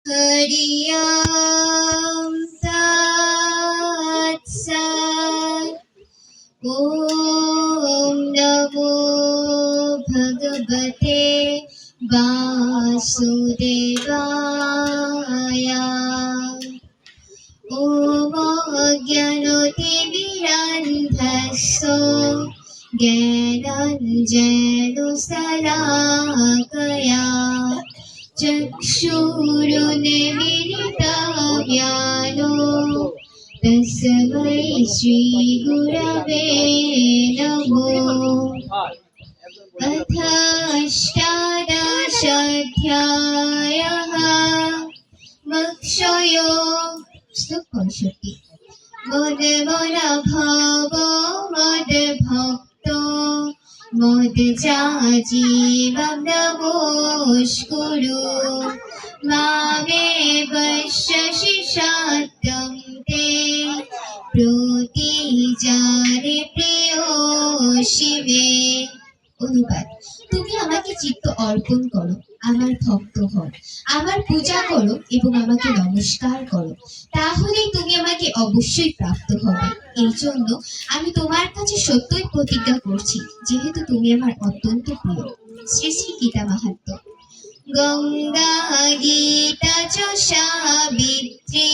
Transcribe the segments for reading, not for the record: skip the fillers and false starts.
हरि ओम तत्सत्। ओम नमो भगवते वासुदेवाय। ओम अज्ञानतिमिरान्धस्य ज्ञानाञ्जनशलाकया चक्षुरुन्मीलितं तस्मै श्रीगुरवे नमः। अथ अष्टादशाध्यायः मोक्षयोगः। श्लोक 65। मद्मनाभाव मद्भक्तो मद्याजीवं नमोऽस्कुरु मामेवैश्यसि सत्यं ते প্রতিজানে প্রেয়সী মে। অনুবাদ: তুমি আমাকে চিত্ত অর্পণ করো, আমার ভক্ত হও, আমার পূজা করো এবং আমাকে নমস্কার করো, তাহলেই তুমি আমাকে অবশ্যই প্রাপ্ত হবে। এই জন্য আমি তোমার কাছে সত্যই প্রতিজ্ঞা করছি, যেহেতু তুমি আমার অত্যন্ত প্রিয়। শ্রী শ্রী গীতা মাহাত্ম্য। গঙ্গা গীতা চ সাবিত্রী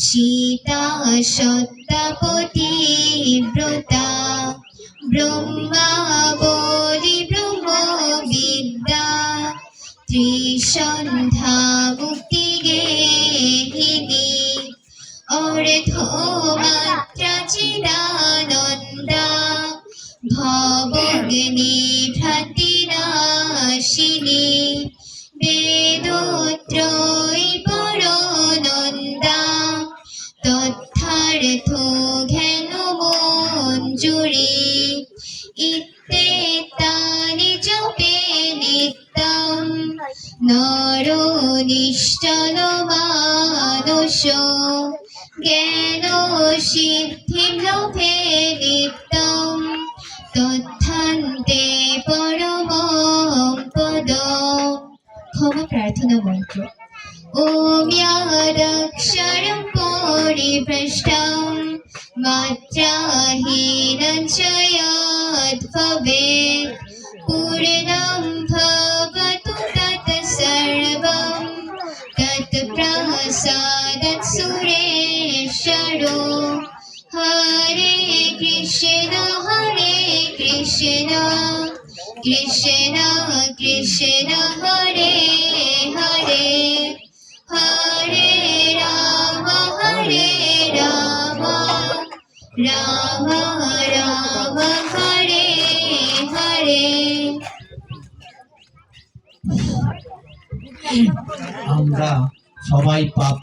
সীতা সত্যপতি ব্রতা ব্রহ্মা বলি ব্রহ্ম বিদ্যা ত্রিসন্ধ্যা মুক্তি গেহিনী অর্ধমাত্রা চিদানন্দা ভবগ্নি ভ্রান্তিনাশিনী বেদোত্রয়ী পরনন্দা তথার্থ জ্ঞান মঞ্জুরি ইত্যেতানি জপে নিত্যং নরো নিশ্চল মানস জ্ঞান সিদ্ধিং লভে নিত্যং তথান্তে পরমং পদম। ক্ষমা প্রার্থনা মন্ত্র। ওম ইয়াদক্ষরং পরিভ্রষ্টং মাত্রাহীনং চ যদ্ভবেৎ পূর্ণং ভবতু তৎসর্বং তৎপ্রসাদাৎ সুরেশ্বরো। হরে কৃষ্ণ কৃষ্ণ কৃষ্ণ হরে হরে হরে রাম রাম রাম হরে হরে। আমরা সবাই পাপ